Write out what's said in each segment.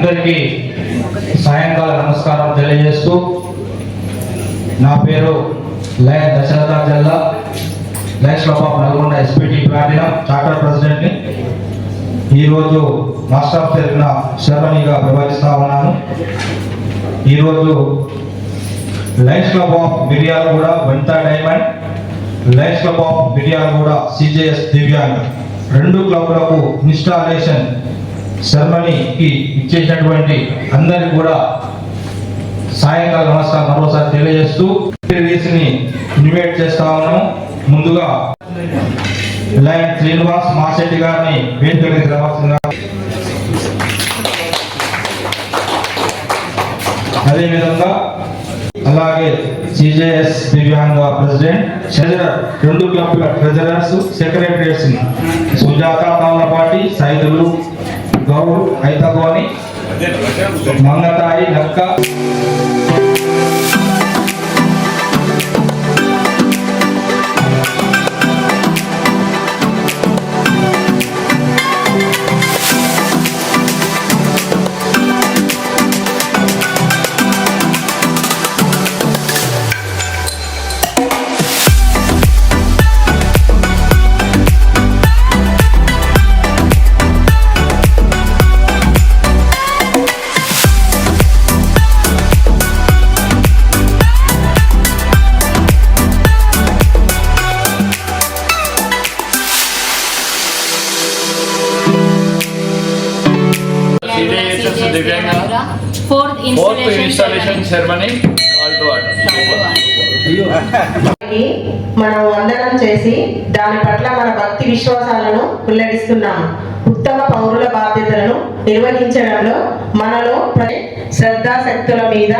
అందరికీ సాయంకాల నమస్కారం తెలియజేస్తూ, నా పేరు లయన్ దశరథ జిల్లా lions club of Nalgonda SPT platinum charter ప్రెసిడెంట్ని. ఈరోజు మాస్టర్ ఆఫ్ తరఫున సెరమనీగా వ్యవహరిస్తూ ఉన్నాను. ఈరోజు lions club of Miryalaguda Vanitha diamond, lions club of Miryalaguda CJS Divyang రెండు క్లబ్లకు ఇన్స్టాలేషన్ సెరమనీకి ఇచ్చేసినటువంటి అందరికి కూడా సాయంకాల నమస్కారం మరోసారి తెలియజేస్తూ ని ఇన్వైట్ చేస్తా ఉన్నాము. ముందుగా లయన్ శ్రీనివాస్ మాసెట్టి గారిని వేదిక మీదకి రావాల్సిందిగా, అదేవిధంగా అలాగే సిజేఎస్ దివ్యాంగ ప్రెసిడెంట్, ట్రెజరర్ రెండు క్లబ్ల ట్రెజరర్స్, సెక్రటరీస్ సుజాత తాళ్లపాటి, సైదులు గౌడ్, ఐతగోని, మంగతాయి, నక్క, fourth installation ceremony call to order. మనం వందనం చేసి దాని పట్ల మన భక్తి విశ్వాసాలను వెల్లడిస్తున్నాము. ఉత్తమ పౌరుల బాధ్యతలను నిర్వహించడంలో మనలో శ్రద్ధాశక్తుల మీద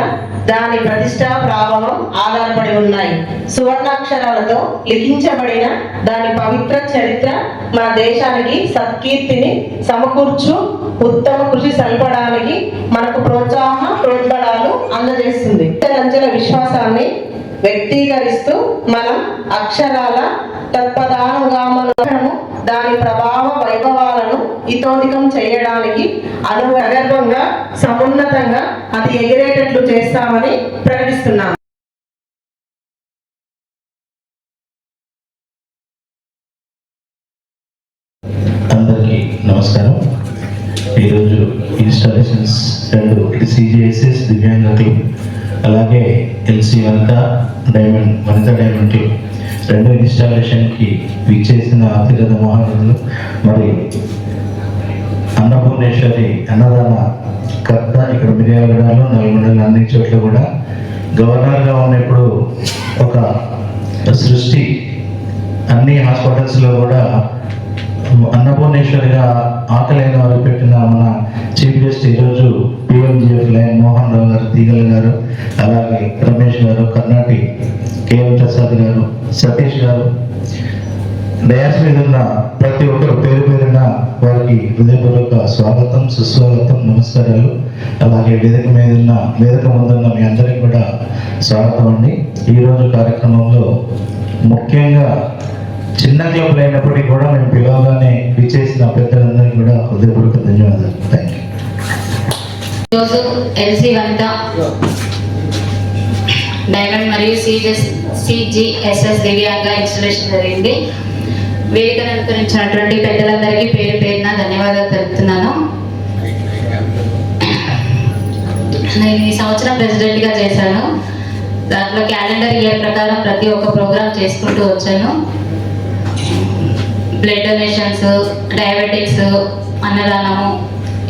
దాని ప్రతిష్టా ప్రభావం ఆధారపడి ఉన్నాయి. సువర్ణాక్షరాలతో లిఖించబడిన దాని పవిత్ర చరిత్ర మన దేశానికి సత్కీర్తిని సమకూర్చు ఉత్తమ కృషి సల్పడానికి మనకు ప్రోత్సాహాలు అందజేస్తుంది. అంచెల విశ్వాసాన్ని వ్యక్తీకరిస్తూ మనం అక్షరాల తత్పదానుగామలను దాని ప్రభావ వైభవాలను ఇతోధికం చేయడానికి అనుగర్భంగా సమున్నతంగా అది ఎగిరేటట్లు చేస్తామని ప్రకటిస్తున్నాం. అందరికీ నమస్కారం. ఈరోజు ఇన్స్టాలేషన్స్ రెండు సిజిఎస్ఎస్ దివ్యాంగ క్లబ్ అలాగే ఎల్సి వనితా డైమండ్ క్లబ్ రెండు ఇన్స్టాలేషన్కి విచ్చేసిన అతిరథ మహారాజులు మరి అన్నపూర్ణేశ్వరి అన్నదాన కర్త ఇక్కడ మిర్యాలగూడలో నల్గొండలో అన్ని చోట్ల కూడా గవర్నర్గా ఉన్నప్పుడు ఒక సృష్టి అన్ని హాస్పిటల్స్లో కూడా అన్నపూర్ణేశ్వరిగా ఆకలైన వారు పెట్టిన మన చీఫ్ గెస్ట్ ఈరోజు పిఎంజిఎఫ్ లయన్ మోహన్ రావు గారు, తీగల గారు, అలాగే రమేష్ గారు, కర్ణాటి కేఎం ప్రసాద్ గారు, సతీష్ గారు, డయాస్ మీద ఉన్న ప్రతి ఒక్కరు పేరు పేరున వారికి హృదయపూర్వక స్వాగతం, సుస్వాగతం, నమస్కారాలు. అలాగే వేదిక ముందున్న మీ అందరికీ కూడా స్వాగతం అండి. ఈరోజు కార్యక్రమంలో ముఖ్యంగా చిన్న క్లబ్లు అయినప్పటికీ కూడా మేము పిలవగానే విచ్చేసిన పెద్దలందరికీ కూడా హృదయపూర్వక ధన్యవాదాలు. Thank you. ఈరోజు ఎల్సి వనితా డైమండ్ మరియు సిజిఎస్ఎస్ దివ్యాంగ ఇన్స్టాలేషన్ జరిగింది. వేదికను అనుకరించినటువంటి పెద్దలందరికీ పేరు పేరున ధన్యవాదాలు తెలుపుతున్నాను. నేను ఈ సంవత్సరం ప్రెసిడెంట్గా చేశాను. దాంట్లో క్యాలెండర్ ఇయర్ ప్రకారం ప్రతి ఒక్క ప్రోగ్రామ్ చేసుకుంటూ వచ్చాను. బ్లడ్ డొనేషన్స్, డయాబెటిక్స్, అన్నదానము,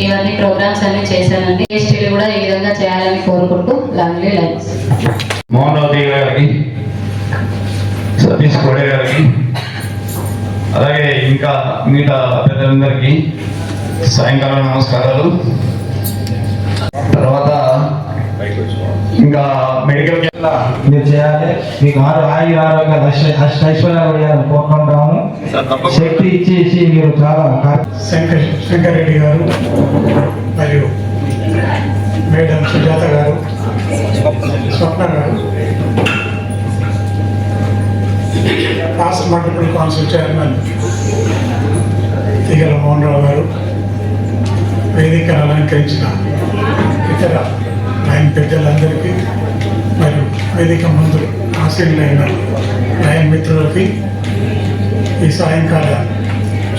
ఇవన్నీ ప్రోగ్రామ్స్ అన్ని చేశానండి. ఎస్టీలు కూడా ఈ విధంగా చేయాలని కోరుకుంటూ లాంగ్లీ లైన్స్ మోహన్ గారికి, సతీష్ కోడే గారికి, అలాగే ఇంకా మిగతా పెద్దలందరికీ సాయంకాలం నమస్కారాలు. తర్వాత ఇంకా మెడికల్ మీరు చేయాలి. మీకు ఆరోగ్య ఐశ్వర్యాలు కోరుకుంటాము. శక్తి ఇచ్చేసి మీరు చాలా శంకరెడ్డి గారు మరియు మేడం సుజాత గారు, స్వప్న గారు, రాష్ట్ర మల్టిపుల్ కౌన్సిల్ చైర్మన్ తీగల మోహన్ రావు గారు, వేదికను అలంకరించిన ఇతర లైన్ పెద్దలందరికీ మరియు వేదిక ముందు ఆశీనులైన లైన్ మిత్రులకి ఈ సాయంకాల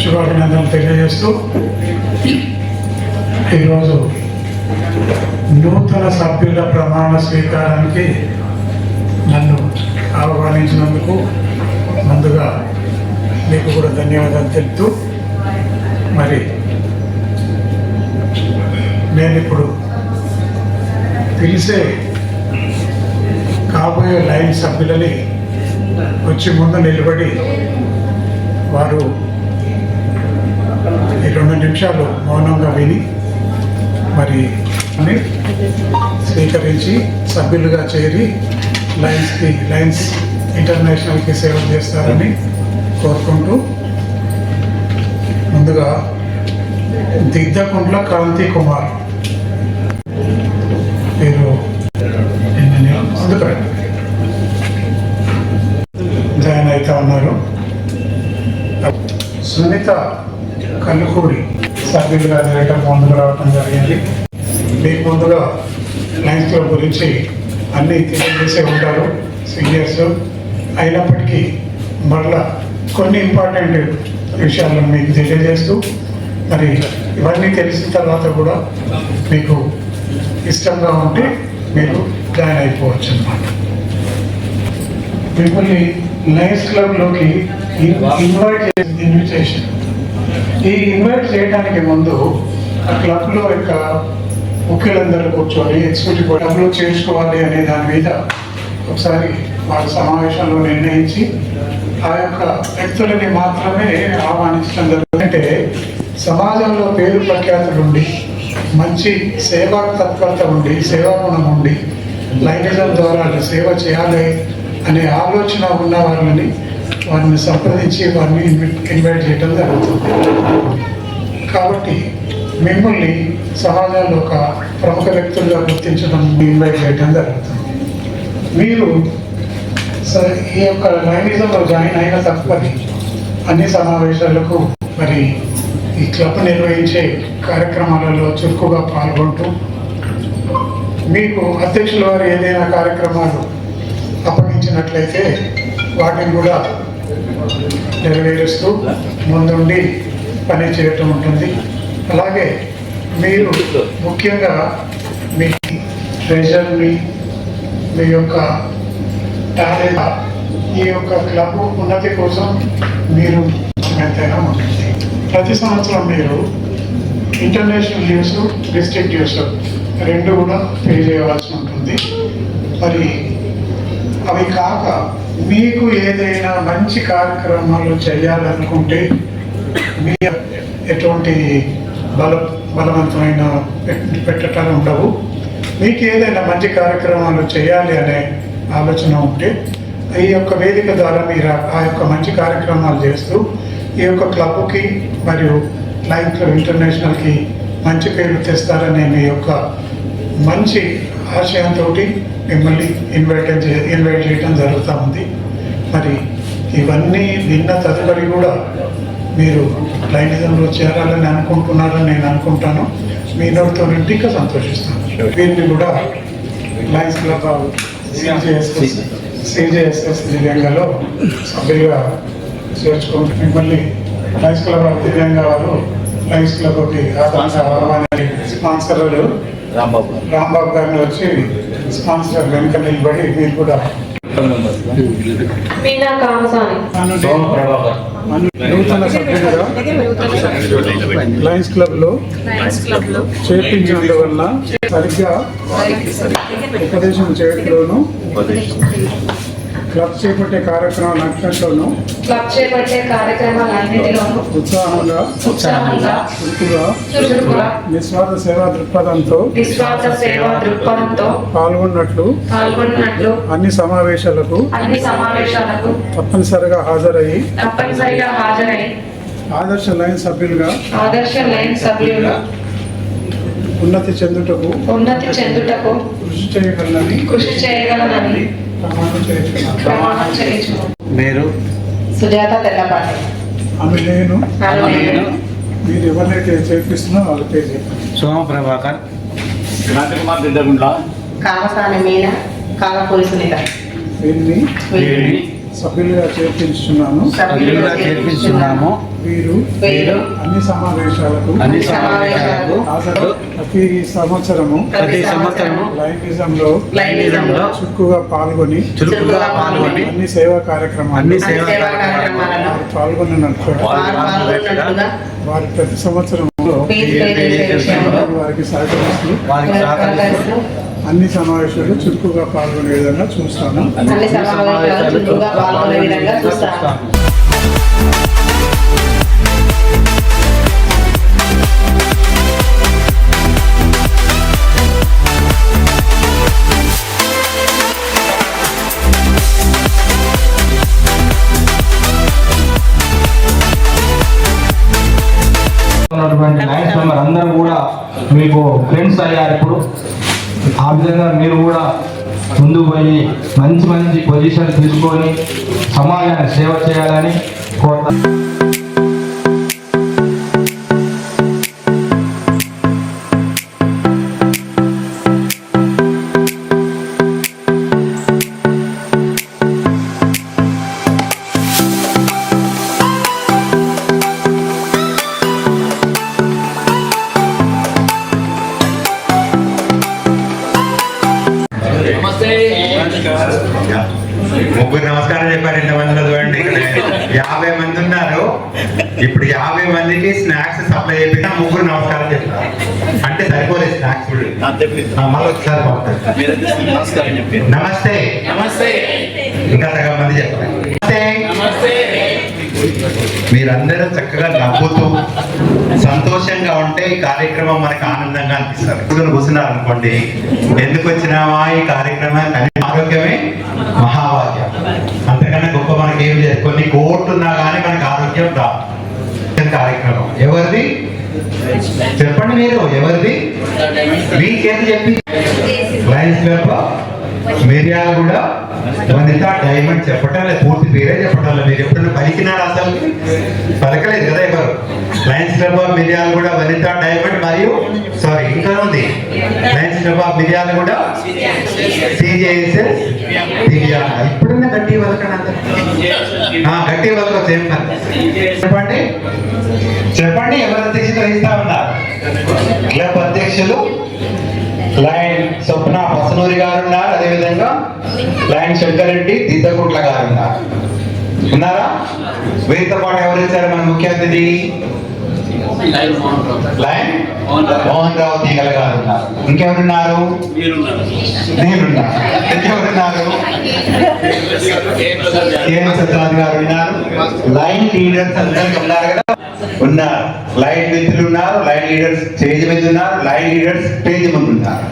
శుభాభినందనలు తెలియజేస్తూ ఈరోజు నూతన సభ్యుల ప్రమాణ స్వీకారానికి నన్ను ఆహ్వానించినందుకు ముందుగా మీకు కూడా ధన్యవాదాలు తెలుపుతూ, మరి నేను ఇప్పుడు పిలిచే కాబోయే లైన్ సభ్యులని వచ్చి ముందు నిలబడి వారు ఈ 2 నిమిషాలు మౌనంగా విని మరి స్వీకరించి సభ్యులుగా చేరి లైన్స్ ఇంటర్నేషనల్కి సేవ చేస్తారని కోరుకుంటూ, ముందుగా దిద్దకుంట్ల క్రాంతి కుమార్ మీరు ముందుకు జాయిన్ అవుతా ఉన్నారు. సునీత కల్లుకూరి సభ్యులుగా జరగడం ముందుకు రావడం జరిగింది. మీకు ముందుగా లయన్స్ క్లబ్ గురించి అన్నీ తెలియజేసే ఉంటారు సీనియర్స్. అయినప్పటికీ మరలా కొన్ని ఇంపార్టెంట్ విషయాలను మీకు తెలియజేస్తూ, మరి ఇవన్నీ తెలిసిన తర్వాత కూడా మీకు ఇష్టంగా ఉంటే మీరు జాయిన్ అయిపోవచ్చు అన్నమాట. మిమ్మల్ని లయన్స్ క్లబ్లోకి ఇన్విటేషన్ ఈ ఇన్వైట్ చేయడానికి ముందు ఆ క్లబ్లో యొక్క ముఖ్యులందరూ కూర్చొని ఎగ్జిక్యూటివ్ క్లబ్లో చేర్చుకోవాలి అనే దాని మీద ఒకసారి వారి సమావేశంలో నిర్ణయించి ఆ యొక్క వ్యక్తులని మాత్రమే ఆహ్వానించడం జరుగుతుంది. అంటే సమాజంలో పేరు ప్రఖ్యాతులు ఉండి, మంచి సేవా తత్పరత ఉండి, సేవాగుణం ఉండి, లైనిజం ద్వారా సేవ చేయాలి అనే ఆలోచన ఉన్న వారిని సంప్రదించి వారిని ఇన్వైట్ చేయడం జరుగుతుంది. కాబట్టి మిమ్మల్ని సమాజంలో ఒక ప్రముఖ వ్యక్తులుగా గుర్తించడం, ఇన్వైట్ చేయడం జరుగుతుంది. మీరు ఈ యొక్క లైనిజంలో జాయిన్ అయిన తప్పని అన్ని సమావేశాలకు మరి ఈ క్లబ్ నిర్వహించే కార్యక్రమాలలో చురుకుగా పాల్గొంటూ, మీకు అధ్యక్షుల వారు ఏదైనా కార్యక్రమాలు అప్పగించినట్లయితే వాటిని కూడా నెరవేరుస్తూ ముందుండి పని చేయటం ఉంటుంది. అలాగే మీరు ముఖ్యంగా మీ ట్రెజర్ని, మీ యొక్క టాలెంట్, ఈ యొక్క క్లబ్ ఉన్నతి కోసం మీరు ఎంతైనా ఉంటుంది. ప్రతి సంవత్సరం మీరు ఇంటర్నేషనల్ డ్యూస్, డిస్ట్రిక్ట్ డ్యూస్ 2 కూడా పే చేయవలసి ఉంటుంది. మరి అవి కాక మీకు ఏదైనా మంచి కార్యక్రమాలు చేయాలనుకుంటే మీ ఎటువంటి బలవంతమైన పెట్టటాలు ఉండవు. మీకు ఏదైనా మంచి కార్యక్రమాలు చేయాలి అనే ఆలోచన ఉంటే ఈ యొక్క వేదిక ద్వారా మీరు ఆ యొక్క మంచి కార్యక్రమాలు చేస్తూ ఈ యొక్క క్లబ్కి మరియు లైన్ క్లబ్ ఇంటర్నేషనల్కి మంచి పేరు తెస్తారనే మీ యొక్క మంచి ఆశయంతో మిమ్మల్ని ఇన్వైట్ చేయడం జరుగుతూ ఉంది. మరి ఇవన్నీ విన్న తదుపరి కూడా మీరు లైనిజంలో చేరాలని అనుకుంటున్నారని నేను అనుకుంటాను. మీ నోటితో ఇంకా సంతోషిస్తాను. వీరిని కూడా లయన్స్ క్లబ్ సిజేఎస్ఎస్ దివ్యాంగలో సభ్యులుగా చేర్చుకుంటూ మిమ్మల్ని లయన్స్ క్లబ్ ఆఫ్ దివ్యాంగ వారు లయన్స్ క్లబ్కి స్పాన్సర్లు రాంబాబు గారిని వచ్చి స్పాన్సర్ వెనుక నిలబడి మీరు కూడా నూతన సభ్యులుగా లయన్స్ క్లబ్లో చేర్పించినందువల్ల సరిగ్గా ఉపదేశం చేయడంలోనూ క్లబ్ చేపట్టే కార్యక్రమాలన్నింటిలోనూ ఉత్సాహంగా చురుకుగా నిస్వార్థ సేవా దృక్పథంతో పాల్గొన్నట్లు అన్ని సమావేశాలకు తప్పనిసరిగా హాజరయ్యి ఆదర్శ లైన్ సభ్యులుగా ఉన్నతి చెందుటకు కృషి చేయగలనని ప్రమాణం చేయుచున్నాను. మీరు సుజాత తెల్లపాటి ఆమె నేను మీరు ఎవరినైతే చేర్పిస్తున్నా వాళ్ళ పేరు చెప్పండి. సోమ ప్రభాకర్ క్రాంతికుమార్ దిద్దగుండ్ల కామసాని మీన కాలపూరి సునీత వీరిని వీరిని సభ్యులుగా చేర్పించున్నాను. సభ్యులుగా చేర్పించున్నాము. వీరు అన్ని సమావేశాలకు హాజరు ప్రతి సంవత్సరము లైంగిజంలో చురుకుగా పాల్గొని అన్ని సేవా కార్యక్రమాలు పాల్గొన్నట్లుగా వారి ప్రతి సంవత్సరంలో వారికి సహకరిస్తూ అన్ని సమావేశాలు చురుకుగా పాల్గొనే విధంగా చూస్తాను. అన్ని సమావేశాలు చురుకుగా పాల్గొనే విధంగా చూస్తాను. లయన్స్ మెంబర్ అందరూ కూడా మీకు ఫ్రెండ్స్ అయ్యారు. ఇప్పుడు ఆ విధంగా మీరు కూడా ముందుకు పోయి మంచి మంచి పొజిషన్ తీసుకొని సమాజాన్ని సేవ చేయాలని కోరుతాను. ముగ్గురు నమస్కారం చెప్పారు. ఇంతమందిలో చూడండి, ఇక్కడ 50 మంది ఉన్నారు. ఇప్పుడు 50 మందికి స్నాక్స్ సప్లై అయిపోయినా ముగ్గురు నమస్కారం చెప్తారు. అంటే సరిపోలేదు స్నాక్స్ మళ్ళీ ఒకసారి నమస్తే నమస్తే ఇంకా సగం మంది చెప్పారు నమస్తే. మీరందరూ చక్కగా నవ్వుతూ సంతోషంగా ఉంటే ఈ కార్యక్రమం మనకు ఆనందంగా అనిపిస్తారు. కూర్చున్నారు అనుకోండి, ఎందుకు వచ్చినామా ఈ కార్యక్రమం, ఆరోగ్యమే మహాభాగ్యం. అంతకన్నా గొప్ప మనకి ఏం లేదు. కొన్ని కోట్లు ఉన్నా కానీ మనకు ఆరోగ్యం రాదు. కార్యక్రమం ఎవరిది చెప్పండి, మీరు ఎవరిది మీకేంటి చెప్పి లయన్స్ క్లబ్ మిర్యాలగూడ వనిత డైమండ్ చెప్పటం లేదు, పూర్తి పేరే చెప్పటం లేదు. మీరు ఎప్పుడైనా పలికినారు? అసలు పలకలేదు కదా ఎవరు. Lions club of Miryalaguda Vanitha diamond మరియు ఇంకా ఉంది Lions club of Miryalaguda CJSS దివ్యాంగ. ఇప్పుడున్న గట్టి వదకండి, గట్టి వదక చెప్పండి చెప్పండి ఎవరు అధ్యక్షత వహిస్తా ఉన్నారు? క్లబ్ అధ్యక్షులు లయన్ స్వప్న పసనూరి గారు ఉన్నారు. అదేవిధంగా లయన్ శంకరెడ్డి దిద్దగుట్ల గారు ఉన్నారు. ఉన్నారా? వీరితో పాటు ఎవరు ఇచ్చారు మన ముఖ్య అతిథి? లయన్ మోహన్ రావు తీగల గారు ఉన్నారు. ఇంకెవరున్నారు? నేనున్నా. ఇంకెవరున్నారు? సత్యనాథ్ గారు ఉన్నారు. లైన్ లీడర్స్ అందరికీ ఉన్నారు కదా, ఉన్నారు. లైన్ మిత్రులు ఉన్నారు, లైన్ లీడర్స్ స్టేజ్ మీద ఉన్నారు, లైన్ లీడర్స్ స్టేజ్ ముందు ఉన్నారు.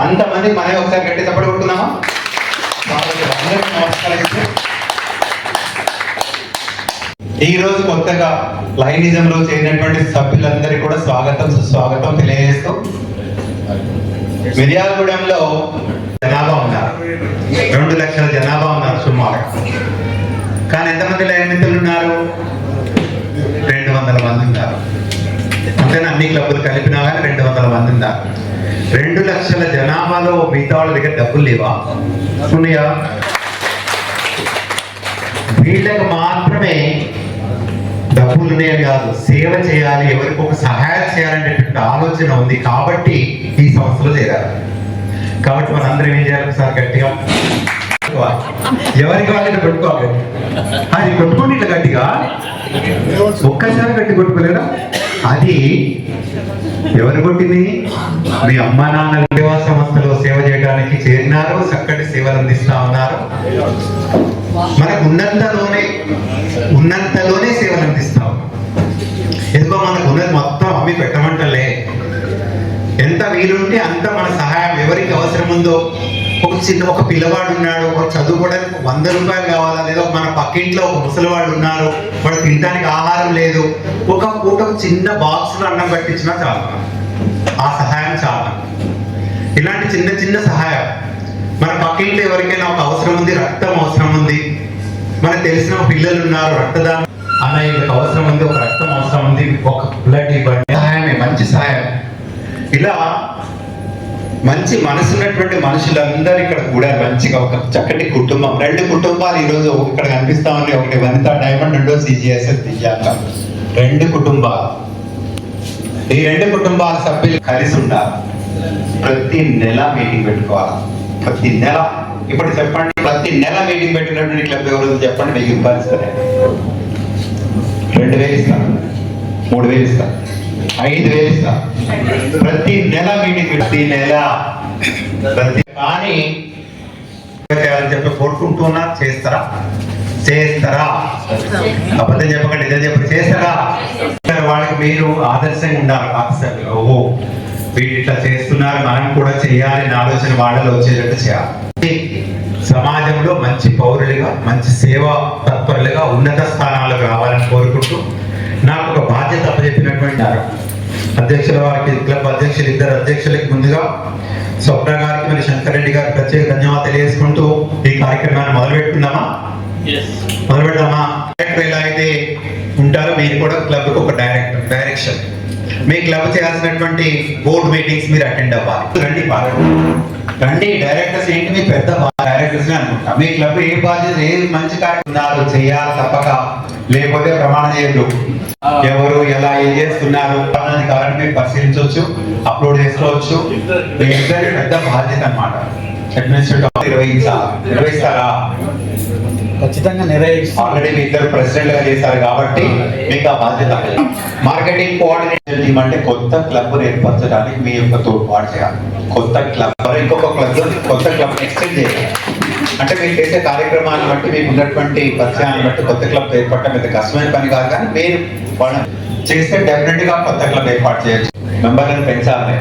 అంతమంది మనమే ఒకసారి గట్టి తప్పడు కొట్టుకున్నామా? నమస్కారం. ఈ రోజు కొత్తగా లైనిజంలో చేరినటువంటి సభ్యులందరికీ కూడా స్వాగతం సుస్వాగతం తెలియజేస్తూ, మిర్యాలగూడెంలో జనాభా ఉన్నారు, 2 లక్షల జనాభా ఉన్నారు సుమారు. కానీ ఎంతమంది లైన్ మిత్రులు ఉన్నారు? 200 మంది ఉన్నారు. అంతేనా? అన్ని క్లబ్బులు కలిపినా కానీ 200 మంది ఉన్నారు. 2 లక్షల జనాభాలో మిగతా వాళ్ళ దగ్గర డబ్బులు లేవా? ఉన్నాయా? వీళ్ళకి మాత్రమే డబ్బులు ఉన్నాయని కాదు, సేవ చేయాలి, ఎవరికి ఒక సహాయం చేయాలనేటువంటి ఆలోచన ఉంది కాబట్టి ఈ సంస్థలో చేరారు. కాబట్టి మనందరం ఏం చేయాలి? ఒకసారి గట్టిగా ఎవరికి వాళ్ళని కొట్టుకోవాలి. అది కొట్టుకోండి ఇట్లా గట్టిగా, ఒక్కసారి గట్టి కొట్టుకోలేరా? అది ఎవరు కొట్టింది? మీ అమ్మా నాన్న సేవా సంస్థలో సేవ చేయడానికి చేరినారు, చక్కటి సేవలు అందిస్తా ఉన్నారు. మనకు ఉన్నంతలోనే సేవలు అందిస్తాం. ఎందుకో మనకు ఉన్నది మొత్తం అమ్మి పెట్టమంటలే. ఎంత వీలుంటే అంత మన సహాయం ఎవరికి అవసరం ఉందో. ఒక పిల్లవాడు ఉన్నాడు, ఒక చదువుకోవడానికి 100 రూపాయలు కావాలా, లేదా మన పక్కింట్లో ఒక ముసలివాడు ఉన్నారు, వాడు తినడానికి ఆహారం లేదు, ఒక పూట చిన్న బాక్స్లో అన్నం పట్టించినా చాలు, ఆ సహాయం చాలా. ఇలాంటి చిన్న చిన్న సహాయం. మన పక్కింట్లో ఎవరికైనా ఒక అవసరం ఉంది, రక్తం అవసరం ఉంది, మనకు తెలిసిన పిల్లలు ఉన్నారు, రక్తదానం అన్న వీళ్ళకి అవసరం ఉంది, ఒక రక్తం అవసరం ఉంది, ఒక బ్లడ్ ఇవ్వండి, సహాయమే, మంచి సహాయం. ఇలా మంచి మనసు ఉన్నటువంటి మనుషులందరూ ఇక్కడ కూడా మంచిగా ఒక చక్కటి కుటుంబం, 2 కుటుంబాలు ఈరోజు ఇక్కడ కనిపిస్తా ఉన్నాయి. ఒకటి వనిత డైమండ్, రెండో CGSS దివ్యాంగ. 2 కుటుంబాలు. ఈ 2 కుటుంబాల సభ్యులు కలిసి ఉండాలి. ప్రతి నెల మీటింగ్ పెట్టుకోవాలి. ప్రతి నెల. ఇప్పుడు చెప్పండి, ప్రతి నెల మీటింగ్ పెట్టినటువంటి క్లబ్ ఎవరు చెప్పండి. 1000 రూపాయలు ఇస్తారు, 2000 ఇస్తారు, 3000 ఇస్తారు, 5000 ఇస్తారు. ప్రతి నెల మీటింగ్, ప్రతి నెల. కానీ చేయాలని చెప్పి కోరుకుంటున్నారు. చేస్తారా? అబద్ధం చెప్పకండి, నిజం చెప్పండి. చేస్తారా? వాళ్ళకి మీరు ఆదర్శంగా ఉండాలి. ఆఫీసర్లు ఓహో వీళ్ళు ఇట్లా చేస్తున్నారు, మనం కూడా చేయాలని ఆలోచన వాళ్ళలో వచ్చేటట్టు చేయాలి. సమాజంలో మంచి పౌరులుగా, మంచి సేవా తత్పరులుగా ఉన్నత స్థానాలకు రావాలని కోరుకుంటూ నాకు ఒక బాధ్యత అప్పచెప్పినటువంటి అధ్యక్షుల వారికి, క్లబ్ అధ్యక్షులు, 2 అధ్యక్షులకి ముందుగా స్వప్న గారికి మరియు శంకర్ రెడ్డి గారికి ప్రత్యేక ధన్యవాదాలు తెలియజేసుకుంటూ ఈ కార్యక్రమాన్ని మొదలుపెట్టుకుందామా? మొదలుపెడదామా? డైరెక్టర్ ఎలా అయితే ఉంటారో మీరు కూడా క్లబ్ ఒక డైరెక్షన్. మీ క్లబ్ చేయాల్సినటువంటి బోర్డు మీటింగ్స్ మీరు అటెండ్ అవ్వాలి. రండి డైరెక్టర్స్ ఏంటి, మీ పెద్ద డైరెక్టర్స్ అనుకుంటా. మీ క్లబ్ ఏ బాధ్యత, ఏ మంచి కార్యక్రమాలు చేయాలి తప్పక, లేకపోతే ప్రమాణం చేయదు. ఎవరు ఎలా ఏం చేస్తున్నారు అధికారాన్ని మీరు పరిశీలించవచ్చు, అప్లోడ్ చేసుకోవచ్చు. మీ ఇద్దరి పెద్ద బాధ్యత అన్నమాట. అడ్మినిస్ట్రేటివ్ నిర్వహిస్తారా? ఖచ్చితంగా నిర్వహిస్తాం. ఆల్రెడీ మీ ఇద్దరు ప్రెసిడెంట్ గా చేశారు కాబట్టి మీకు ఆ బాధ్యత. మార్కెటింగ్ కోఆర్డినేటర్ టీమ్ అంటే కొత్త క్లబ్ ఏర్పరచడానికి మీ యొక్క తోడ్పాటు చేయాలి. కొత్త క్లబ్, ఇంకొక క్లబ్, కొత్త క్లబ్ ఎక్స్టెండ్ చేయాలి. అంటే మీరు చేసే కార్యక్రమాన్ని బట్టి, మీకు ఉన్నటువంటి పరిచయాన్ని బట్టి కొత్త క్లబ్ ఏర్పడటం పెద్ద కష్టమైన పని కాదు. కానీ మీరు వాళ్ళు చేస్తే డెఫినెట్ గా కొత్త క్లబ్ ఏర్పాటు చేయొచ్చు. మెంబర్లను పెంచాలి.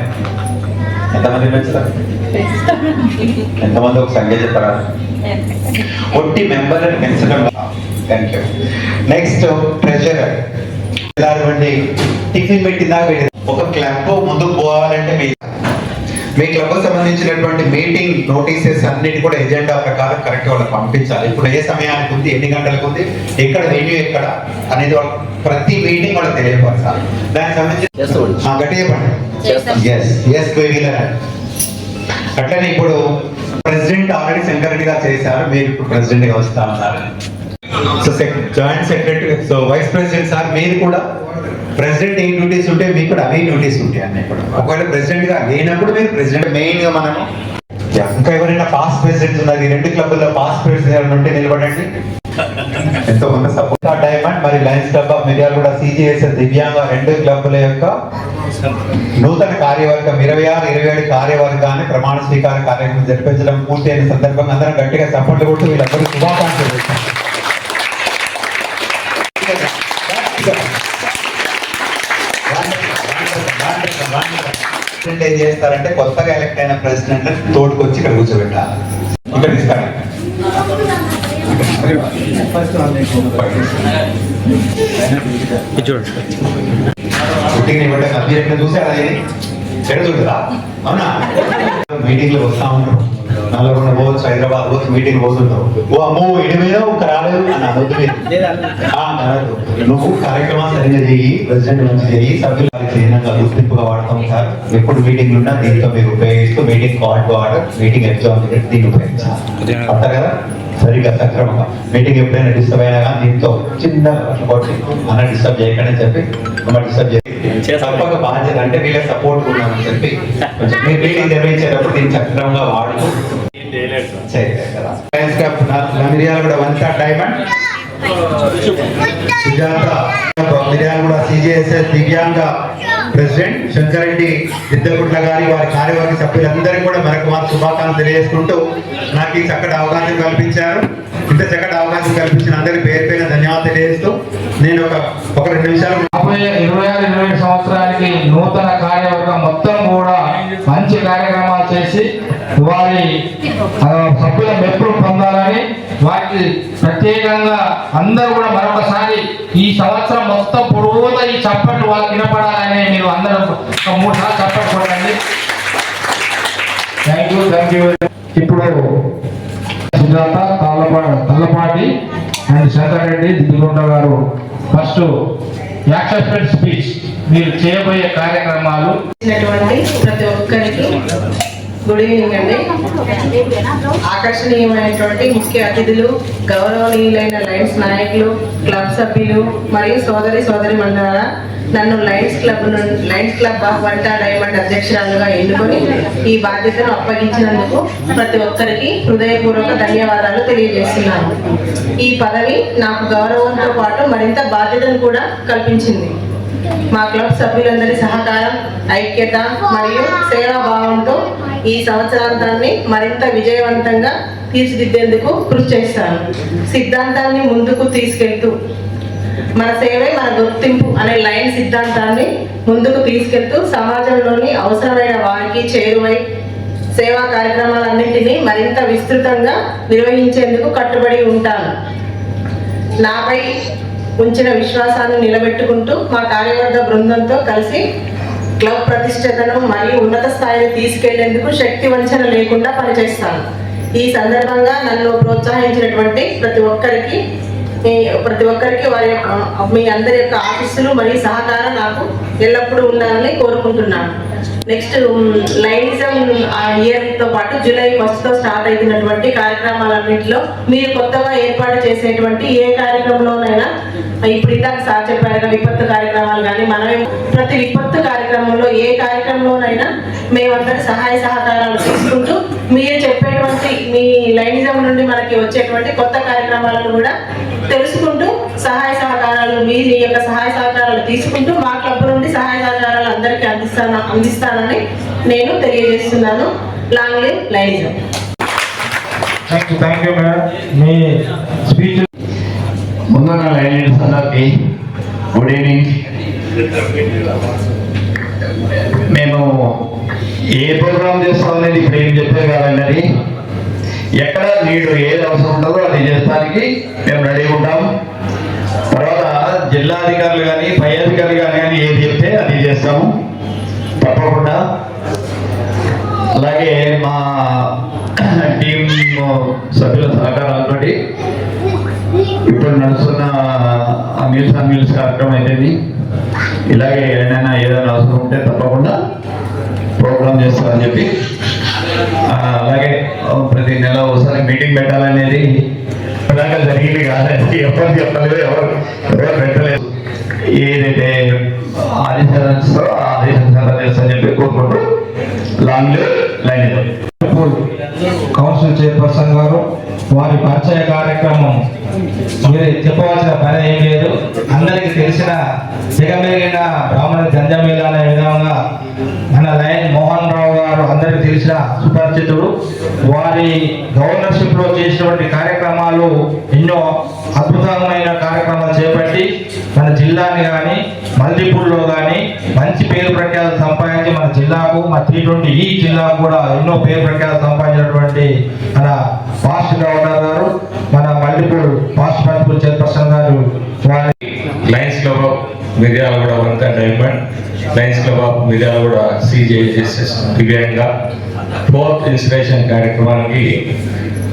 ఎంతమంది పెంచుతారు? ఎంతమంది ఒక సంఖ్య చెప్పరా? ఒట్టి మెంబర్లను పెంచడం. Thank you. Next treasurer. Tiffin పెట్టిందా? ఒక క్లబ్ ముందుకు పోవాలంటే మీ క్లబ్ సంబంధించినటువంటి మీటింగ్ నోటీసెస్ అన్నిటి కూడా ఎజెండా ప్రకారం కరెక్ట్ వాళ్ళకి పంపించాలి. ఇప్పుడు ఏ సమయానికి ఉంది, ఎన్ని గంటలకు ఉంది, ఎక్కడ వెన్యూ ఎక్కడ అనేది వాళ్ళకి ప్రతి మీటింగ్ వాళ్ళకి తెలియపరచాలి. దానికి సంబంధించి గట్టి చెప్పండి. అట్లనే ఇప్పుడు ప్రెసిడెంట్ ఆల్రెడీ శంకర్ రెడ్డి గారు చేశారు, మీరు ఇప్పుడు ప్రెసిడెంట్ గా వస్తా ఉన్నారు. So joint secretary, so vice president sir మీరు కూడా ప్రెసిడెంట్ ఏ డ్యూటీస్ ఉంటే మీకు కూడా అవే డ్యూటీస్ ఉంటాయి అన్నీ కూడా. ఒకవేళ ప్రెసిడెంట్ గా లేనప్పుడు మీరు ప్రెసిడెంట్ మెయిన్ గా మనము. ఇంకా ఎవరైనా పాస్ట్ ప్రెసిడెంట్ ఉన్నారు, ఈ 2 క్లబ్ల్లో పాస్ట్ ప్రెసిడెంట్ ఉంటే నిలబడండి. ఎంతో కొంత సపోర్ట్. డైమండ్ మరి Lions club of Miryalaguda, CGSS దివ్యాంగ 2 క్లబ్ల యొక్క నూతన కార్యవర్గం 26, 27 కార్యవర్గాన్ని ప్రమాణ స్వీకార కార్యక్రమం జరిపించడం పూర్తయిన సందర్భంగా అందరం గట్టిగా సపోర్ట్ కొడుతూ వీళ్ళందరూ శుభాకాంక్షలు చేస్తాం. ఏం చేస్తారంటే కొత్తగా ఎలక్ట్ అయిన ప్రెసిడెంట్ తోడుకొచ్చి ఇక్కడ కూర్చోబెట్టాలి. ఇక్కడ ఇస్తారు. చూసారా? ఎక్కడ చూడరా? అవునా? మీటింగ్ లో వస్తా ఉంటారు, నల్లగొండ పోవచ్చు, హైదరాబాద్ పోవచ్చు, మీటింగ్ పోతుంటావు. ఓ అమ్మో ఇడి మీద ఒక రాలేదు అని అనొద్దు. నువ్వు కార్యక్రమాలు సరిగ్గా చేయి, ప్రెసిడెంట్ మంచి చేయి, సభ్యులు చిహ్నంగా గుర్తింపుగా వాడతాం సార్. ఎప్పుడు మీటింగ్లు ఉన్నా దీంతో మీరు ఉపయోగిస్తూ meeting call to order, meeting exam దీన్ని ఉపయోగించాలి. అంత కదా సరిగ్గా సక్రమంగా. మీటింగ్ ఎప్పుడైనా డిస్టర్బ్ అయినా కానీ దీంతో చిన్న కొట్టి అన్న డిస్టర్బ్ చేయకండి అని చెప్పి డిస్టర్బ్ చేసి తప్పక బాధ్యత. అంటే వీళ్ళ సపోర్ట్ ఉన్నామని చెప్పి మీరు మీటింగ్ నిర్వహించేటప్పుడు దీన్ని సక్రమంగా వాడుతూ మిర్యాలగూడ వనిత డైమండ్, సుజాత మిర్యాలగూడ CGSS దివ్యాంగ ప్రెసిడెంట్ శంకర్ రెడ్డి దిద్దగుట్ల గారి, వారి కార్యవర్గ సభ్యులందరికీ కూడా మరొక మాకు శుభాకాంక్షలు తెలియజేసుకుంటూ నాకు ఈ చక్కటి అవకాశం కల్పించారు. ఇంత చక్కటి అవకాశం కల్పించిన అందరికీ పేరు పైన ధన్యవాదాలు తెలియజేస్తూ నేను ఒక 2 నిమిషాలు 26-27 సంవత్సరానికి నూతన కార్యవర్గం మొత్తం కూడా మంచి కార్యక్రమాలు చేసి వారి సభ్యుల మెప్పులు పొందాలని, వారికి ప్రత్యేకంగా అందరూ కూడా మరొకసారి ఈ సంవత్సరం మొత్తం పొడవుగా ఈ చప్పట్లు వాళ్ళకి వినపడాలని మీరు అందరూ 3 సార్లు చప్పట్లు కొట్టండి. Thank you. ఇప్పుడు సుజాత తల్లపాటి అండ్ శంకర్ రెడ్డి దిద్దుగుంట గారు ఫస్ట్ యాక్సెప్టెడ్ స్పీచ్ మీరు చేయబోయే కార్యక్రమాలు ప్రతి ఒక్కరికి గుడ్ ఈవినింగ్ అండి. ఆకర్షణీయమైనటువంటి ముఖ్య అతిథులు, గౌరవనీయులైన లయన్స్ నాయకులు, క్లబ్ సభ్యులు మరియు సోదరి మండలాల నన్ను లయన్స్ క్లబ్ ఆఫ్ వంట డైమండ్ అధ్యక్షురాలుగా ఎన్నుకొని ఈ బాధ్యతను అప్పగించినందుకు ప్రతి ఒక్కరికి హృదయపూర్వక ధన్యవాదాలు తెలియజేస్తున్నాను. ఈ పదవి నాకు గౌరవంతో పాటు మరింత బాధ్యతను కూడా కల్పించింది. మా క్లబ్ సభ్యులందరి సహకారం, ఐక్యత మరియు సేవాభావంతో ఈ సంవత్సరాంతాన్ని మరింత విజయవంతంగా తీర్చిదిద్దేందుకు కృషి చేస్తాను. సిద్ధాంతాన్ని ముందుకు తీసుకెళ్తూ మన సేవే మన గుర్తింపు అనే లైన్ సిద్ధాంతాన్ని ముందుకు తీసుకెళ్తూ సమాజంలోని అవసరమైన వారికి చేరువై సేవా కార్యక్రమాలన్నింటినీ మరింత విస్తృతంగా నిర్వహించేందుకు కట్టుబడి ఉంటాను. నాపై ఉంచిన విశ్వాసాన్ని నిలబెట్టుకుంటూ మా కార్యవర్గ బృందంతో కలిసి క్లబ్ ప్రతిష్టతను మరియు ఉన్నత స్థాయిని తీసుకెళ్లేందుకు శక్తి వంచన లేకుండా పనిచేస్తాను. ఈ సందర్భంగా నన్ను ప్రోత్సహించినటువంటి ప్రతి ఒక్కరికి వారి యొక్క మీ అందరి యొక్క ఆశీస్సులు మరియు సహకారం నాకు ఎల్లప్పుడూ ఉండాలని కోరుకుంటున్నాను. నెక్స్ట్ లైనిజం ఇయర్తో పాటు జూలై 1తో స్టార్ట్ అవుతున్నటువంటి కార్యక్రమాలన్నింటిలో మీరు కొత్తగా ఏర్పాటు చేసేటువంటి ఏ కార్యక్రమంలోనైనా, ఇప్పుడు ఇందాక సార్ చెప్పారు విపత్తు కార్యక్రమాలు కానీ, మనమే ప్రతి విపత్తు కార్యక్రమంలో ఏ కార్యక్రమంలోనైనా మేమందరి సహాయ సహకారాలు తీసుకుంటూ మీరు చెప్పేటువంటి మీ లైనిజం నుండి మనకి వచ్చేటువంటి కొత్త కార్యక్రమాలను కూడా తెలుసుకుంటూ సహాయ సహకారాలు మీ యొక్క సహాయ సహకారాలు తీసుకుంటూ మా క్లబ్ నుండి సహాయ సహకారాలు అందరికీ అందిస్తానని నేను తెలియజేస్తున్నాను. Long live లైనిజం. Thank you madam. Me speech ముందున్న లైన్ అందరికి గుడ్ ఈవినింగ్. మేము ఏ ప్రోగ్రామ్ చేస్తాం అనేది ఇప్పుడు ఏం చెప్పే కాదండి. ఎక్కడ నీడు ఏది అవసరం ఉంటుందో అది చేస్తానికి మేము రెడీగా ఉంటాము. తర్వాత జిల్లాధికారులు కానీ పై అధికారులు కానీ ఏది చెప్తే అది చేస్తాము తప్పకుండా. అలాగే మా టీం సభ్యుల సహకారాలతో ఇప్పుడు నడుస్తున్న మీల్స్ అండ్ మీల్స్ కార్యక్రమం అయితేది, ఇలాగే ఏదైనా అవసరం ఉంటే తప్పకుండా ప్రోగ్రామ్ చేస్తామని చెప్పి, అలాగే ప్రతి నెల ఒకసారి మీటింగ్ పెట్టాలనేది ఇలాగా జరిగింది కాదండి. ఎవరు చెప్పలేదు, ఎవరు పెట్టలేదు. ఏదైతే ఆదేశాలు ఆ ఆదేశాలు చేస్తామని చెప్పి కోరుకుంటూ లాంగ్ లైన్ కౌన్సిల్ చైర్పర్సన్ గారు వారి పరిచయ కార్యక్రమం మీరు చెప్పవలసిన పని ఏం లేదు. అందరికీ తెలిసిన జగమెరిగిన బ్రాహ్మణ గంజమేళ అనే విధంగా మన లయన్ మోహన్ రావు గారు అందరికీ తెలిసిన సుపరిచితుడు. వారి గవర్నర్షిప్ లో చేసినటువంటి కార్యక్రమాలు ఎన్నో అద్భుతమైన కార్యక్రమాలు చేపట్టి మన జిల్లాని కానీ మల్దీపూర్లో కానీ మంచి పేరు ప్రఖ్యాత సంపాదించి మన జిల్లాకు, మన 320 ఈ జిల్లాకు కూడా ఎన్నో పేరు ప్రఖ్యాత సంపాదించినటువంటి మన పాస్ట్ గవర్నర్ గారు, మన మల్దీపూర్ పాస్ట్ మల్దీపూర్ చైర్పర్సన్ గారు. వారి లయన్స్ క్లబ్ ఆఫ్ మిర్యాలగూడ వంట diamond, lions club of Miryalaguda CJSS Divyanga 4th inspiration కార్యక్రమానికి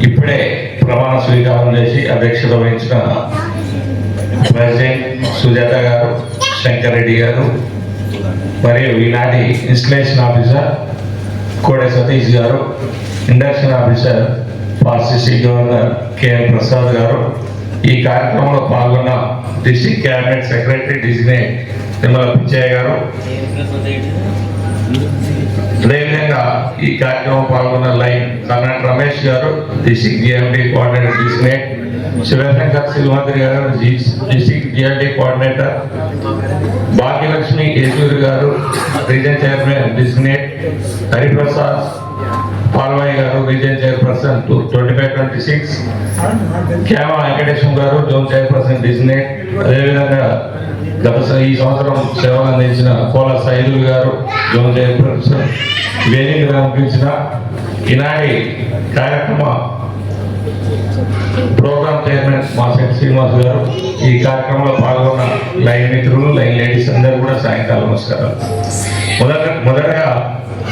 ఇప్పుడే ప్రమాణ స్వీకారం చేసి అధ్యక్షత వహించిన ప్రెసిడెంట్ సుజాత గారు, శంకర్ రెడ్డి గారు మరియు ఈనాటి installation officer Kode Satish garu, induction officer ఫార్సిసి గవర్నర్ కేఎం ప్రసాద్ గారు, ఈ కార్యక్రమంలో పాల్గొన్న district cabinet secretary designate Thimmala Pichaiah garu, అదేవిధంగా ఈ కార్యక్రమం పాల్గొన్న lion Karnataka Ramesh garu, district GMD coordinator designate Shivashankar Silvadri garu, district GMD coordinator Bhagyalakshmi Keshuri garu, region chairman designate Hariprasad Palvai garu, region chairperson 2526, Kyama Venkateswara గారు, జోన్ చైర్పర్సన్ డిజిగ్నేట్. అదేవిధంగా ఈ సంవత్సరం సేవలు అందించిన కోల సైదుల్ గారు, జోన్ చైర్పర్సన్. వేదిక అనిపించిన ఈనాటి కార్యక్రమ ప్రోగ్రామ్ చైర్మన్ మాసెట్ శ్రీనివాస్ గారు, ఈ కార్యక్రమంలో పాల్గొన్న లైన్ మిత్రులు, లైన్ లేడీస్ అందరూ కూడా సాయంకాలం నమస్కారాలు. మొదటగా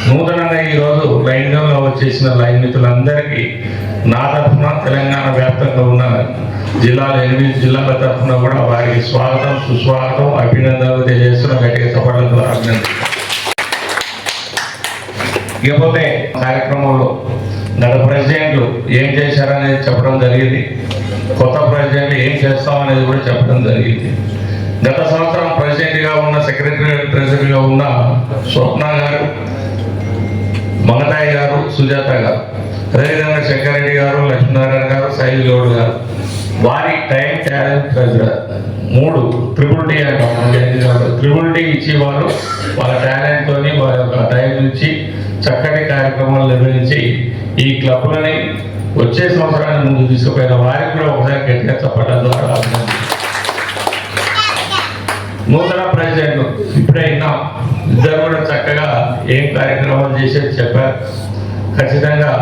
నూతనంగా ఈరోజు లైన్లో వచ్చేసిన లైన్ మిత్రులందరికీ నా తరఫున తెలంగాణ వ్యాప్తంగా ఉన్న జిల్లాల 8 జిల్లాల తరఫున కూడా వారికి స్వాగతం, సుస్వాగతం, అభినందనలు తెలియజేస్తున్న గట్టిగా చప్పట్లతో అభినందన. ఇకపోతే కార్యక్రమంలో గత ప్రెసిడెంట్లు ఏం చేశారనేది చెప్పడం జరిగింది, కొత్త ప్రెసిడెంట్లు ఏం చేస్తామనేది కూడా చెప్పడం జరిగింది. గత సంవత్సరం ప్రెసిడెంట్గా ఉన్న సెక్రటరీ ట్రెజరీగా ఉన్న స్వప్న గారు, మంగతాయి గారు, సుజాత గారు, అదేవిధంగా శంకరెడ్డి గారు, లక్ష్మీనారాయణ గారు, సైజు గౌడ్ గారు, వారి time talent treasurer 3 triple tea అంటారు. ట్రిపుల్ టీ ఇచ్చి వాళ్ళ టాలెంట్తో వారి యొక్క టైం నుంచి చక్కటి కార్యక్రమాలు నిర్వహించి ఈ క్లబ్లని వచ్చే సంవత్సరాన్ని ముందు తీసుకుపోయిన వారికి కూడా ఒకసారి గట్టిగా చెప్పడం ద్వారా నూతన ప్రెసిడెంట్ ఇప్పుడే విన్నాం, ఇద్దరు కూడా చక్కగా ఏం కార్యక్రమాలు చేసేది చెప్పారు. ఖచ్చితంగా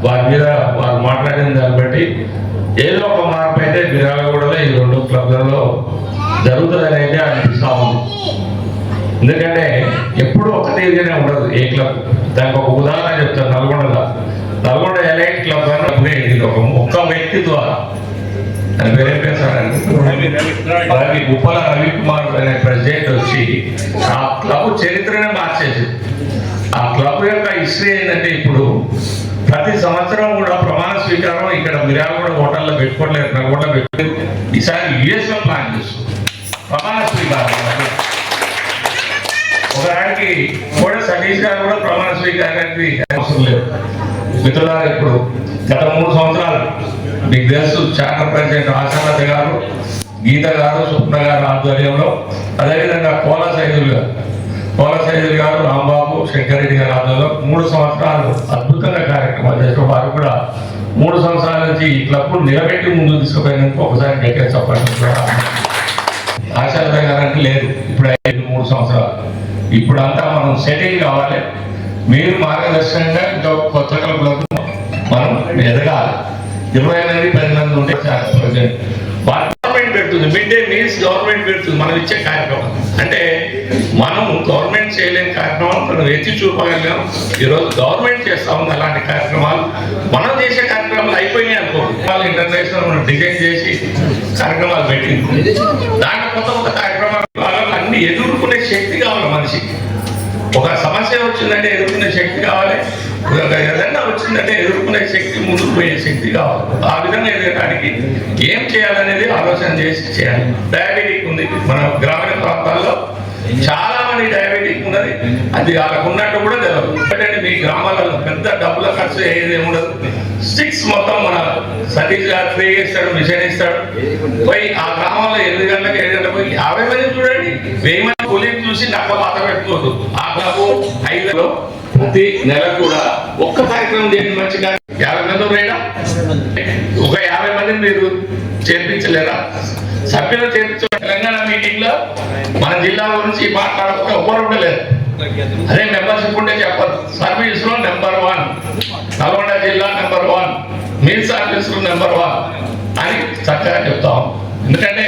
వారి మీద వారు మాట్లాడిన దాన్ని బట్టి ఏదో ఒక మార్పు అయితే మిర్యాలగూడలో ఈ 2 క్లబ్లలో జరుగుతుంది అనేది అనిపిస్తూ ఉంది. ఎందుకంటే ఎప్పుడూ ఒక తీరుగానే ఉండదు ఏ క్లబ్. దానికి ఒక ఉదాహరణ చెప్తాను. నల్గొండ ఎలైట్ క్లబ్ అని ఒక్క వ్యక్తి ద్వారా అని వేరే పేరు ఉప్పల రవికుమార్ అనే ప్రెసిడెంట్ వచ్చి ఆ క్లబ్ చరిత్రనే మార్చేసింది. ఆ క్లబ్ యొక్క హిస్టరీ ఏంటంటే ఇప్పుడు ప్రతి సంవత్సరం కూడా ప్రమాణ స్వీకారం ఇక్కడ మిర్యాలగూడ హోటల్లో పెట్టుకోవట్లేదు, నల్గొండ పెట్టుకోలేదు. ఈసారి యుఎస్లో ప్లాన్ చేస్తుంది ప్రమాణ స్వీకారం. ఒకనాటికి కూడా సతీష్ గారు కూడా ప్రమాణ స్వీకారానికి అవసరం లేదు. మిత్రులారు ఇప్పుడు గత 3 సంవత్సరాలు మీకు తెలుసు చార్టర్ ప్రెసిడెంట్ ఆశాలత గారు, గీత గారు, స్వప్న గారు ఆధ్వర్యంలో, అదేవిధంగా కోల సైదులు గారు, రాంబాబు, శంకరెడ్డి గారు ఆధ్వర్యంలో 3 సంవత్సరాలు అద్భుతంగా కార్యక్రమాలు చేసిన వారు కూడా 3 సంవత్సరాల నుంచి ఈ క్లబ్ నిలబెట్టి ముందుకు తీసుకుపోయినందుకు ఒకసారి గట్టిగా చెప్పండి. ఆశాలత గారు అంటే లేదు, ఇప్పుడు 3 సంవత్సరాలు. ఇప్పుడంతా మనం సెటిల్ కావాలి. మీరు మార్గదర్శకంగా ఇంకా కొత్త క్లబ్లకు మనం ఎదగాలి. 20 మంది 10 మంది ఉంటే ప్రెసిడెంట్ గవర్నమెంట్ పెడుతుంది, మిడ్ డే మీల్స్ గవర్నమెంట్ పెడుతుంది. మనం ఇచ్చే కార్యక్రమం అంటే మనం గవర్నమెంట్ చేయలేని కార్యక్రమాలు మనం ఎత్తి చూపగలిగాం. ఈరోజు గవర్నమెంట్ చేస్తా ఉంది అలాంటి కార్యక్రమాలు. మనం చేసే కార్యక్రమాలు అయిపోయినాయి అనుకో, వాళ్ళు ఇంటర్నేషనల్ మనం డిజైన్ చేసి కార్యక్రమాలు పెట్టింది. దాంట్లో కొత్త కార్యక్రమాలు అన్ని ఎదుర్కొనే శక్తి కావాలి మనిషికి. ఒక సమస్య వచ్చిందంటే ఎదుర్కొనే శక్తి కావాలి, ఏదైనా వచ్చిందంటే ఎదుర్కొనే శక్తి, ముందుకు పోయే శక్తి కావాలి. ఆ విధంగా ఎదగడానికి ఏం చేయాలనేది ఆలోచన చేసి చేయాలి. డయాబెటిక్ ఉంది మన గ్రామీణ ప్రాంతాల్లో, చాలా మంది డయాబెటిక్ ఉన్నది. అది వాళ్ళకు ఉన్నట్టు కూడా తెలియదు. మీ గ్రామాలలో పెద్ద డబ్బుల ఖర్చు ఏది ఉండదు. 6 మొత్తం మన సతీష్ గారు ఫ్రీ చేస్తాడు, మిషన్ ఇస్తాడు. పోయి ఆ గ్రామంలో 8 గంటలకు 7 గంటలకు పోయి 50 మంది చూడండి, 1000 మంది కూలీని చూసి నక్క పాత పెట్టుకోదు. ఆ క్లబ్ 5లో ప్రతి నెల కూడా ఒక్క కార్యక్రమం చేయండి మంచిగా. 50 మంది ఉన్నాయా? ఒక 50 మందిని మీరు చేర్పించలేరా? సభ్యులు చేర్పించ. తెలంగాణ మీటింగ్ లో మన జిల్లా గురించి మాట్లాడకుండా ఎవరు ఉండలేదు. అదే మెంబర్షిప్ ఉంటే చెప్పదు. సర్వీస్ లో నెంబర్ 1, నల్గొండ జిల్లా నెంబర్ 1, మీల్ సర్వీస్ లో నెంబర్ 1 అని చక్కగా చెప్తాం. ఎందుకంటే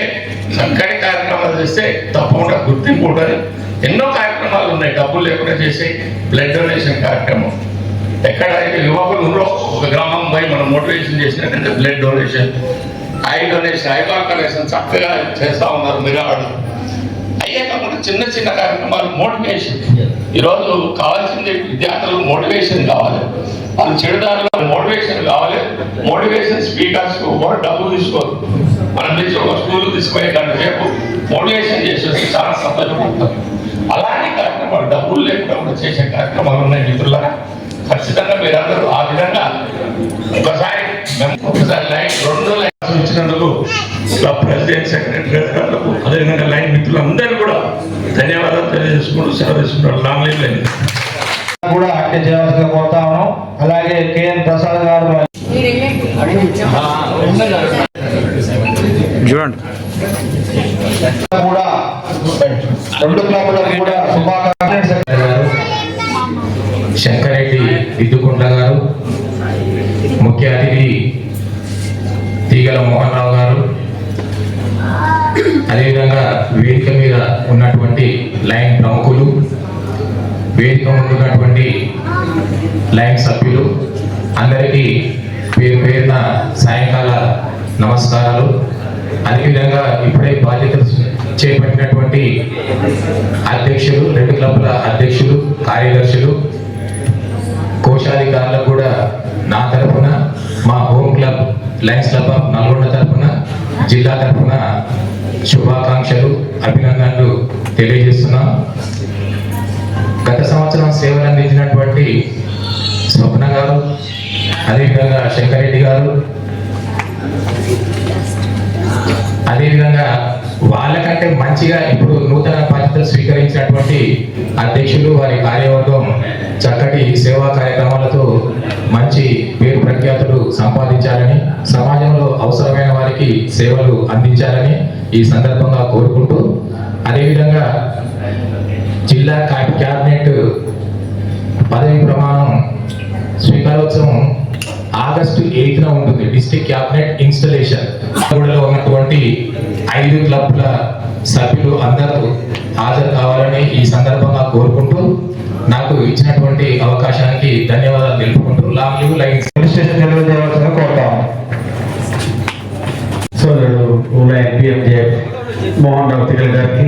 చక్కటి కార్యక్రమాలు చేస్తే తప్పకుండా గుర్తింపు ఉంటుంది. ఎన్నో కార్యక్రమాలు ఉన్నాయి డబ్బులు లేకుండా చేసే. బ్లడ్ డొనేషన్ కార్యక్రమం ఎక్కడైతే యువకులు ఒక గ్రామం పోయి మనం మోటివేషన్ చేసినట్టంటే blood donation, eye donation, eyeball collection చక్కగా చేస్తూ ఉన్నారు. మిరాడు అయ్యే కాకుండా చిన్న చిన్న కార్యక్రమాలు, మోటివేషన్. ఈరోజు కావాల్సింది విద్యార్థులకు మోటివేషన్ కావాలి, వాళ్ళు చెడుదారులో మోటివేషన్ కావాలి. మోటివేషన్ స్పీకర్స్ కూడా డబ్బులు తీసుకోదు. మనం తెచ్చి ఒక స్కూల్ తీసుకుపోయే గంట సేపు మోటివేషన్ చేసేసి చాలా సంతోషపడతారు. అలాంటి కార్యక్రమాలు డబ్బులు లేకుండా కూడా చేసే కార్యక్రమాలు ఉన్నాయి మిత్రులారా. ఖచ్చితంగా మీరందరూ ఆ విధంగా ఒకసారి లైన్ 2 లైన్స్ ఇచ్చినందుకు ప్రెసిడెంట్, సెక్రటరీ గారులకు, అదేవిధంగా లైన్ మిత్రులందరూ కూడా ధన్యవాదాలు తెలియజేసుకుంటూ సెలవు తీసుకుంటారు. లాంగ్ లైన్ కూడా అట్టే చేయాల్సిందిగా కోరుతా ఉన్నాం. అలాగే కేఎన్ ప్రసాద్ గారు చూడండి కూడా 2 క్లబ్లకు కూడా శుభాకాంక్షలు. శంకరెడ్డి ఇద్దుకుంట గారు, ముఖ్య అతిథి తీగల మోహన్ రావు గారు, అదేవిధంగా వేదిక మీద ఉన్నటువంటి లైన్ ప్రముఖులు, వేదిక ముందున్నటువంటి లైన్ సభ్యులు అందరికీ పేరు పేరున సాయంకాల నమస్కారాలు. అదేవిధంగా ఇప్పుడే బాధ్యతలు చేపట్టినటువంటి అధ్యక్షులు, 2 క్లబ్ల అధ్యక్షులు, కార్యదర్శులు, కోశాధికారులకు కూడా నా తరఫున, మా home club Lions club of Nalgonda తరఫున, జిల్లా తరఫున శుభాకాంక్షలు, అభినందనలు తెలియజేస్తున్నాం. గత సంవత్సరం సేవలు అందించినటువంటి స్వప్న గారు, అదేవిధంగా శంకరెడ్డి గారు, అదేవిధంగా వాళ్ళకంటే మంచిగా ఇప్పుడు నూతన బాధ్యతలు స్వీకరించినటువంటి అధ్యక్షులు, వారి కార్యవర్గం చక్కటి సేవా కార్యక్రమాలతో మంచి పేరు ప్రఖ్యాతులు సంపాదించాలని, సమాజంలో అవసరమైన వారికి సేవలు అందించాలని ఈ సందర్భంగా కోరుకుంటూ, అదేవిధంగా జిల్లా క్యాబినెట్ పదవి ప్రమాణం స్వీకారోత్సవం ఆగస్టు 8న ఉంటుంది. డిస్ట్రిక్ట్ క్యాబినెట్ ఇన్స్టలేషన్ కూడా ఉన్నటువంటి 5 క్లబ్ల సభ్యులు అందరూ హాజరు కావాలని ఈ సందర్భంగా కోరుకుంటూ, నాకు ఇచ్చినటువంటి అవకాశానికి ధన్యవాదాలు తెలుపుకుంటూ లాంగ్ లివ్ లైన్స్ రిజిస్ట్రేషన్ తెలియజేయవలసిన కోరుతాం. సోదరుడు ఊలైన్ పిఎంజేఎఫ్ మోహన్ రావు తిగల్ గారికి,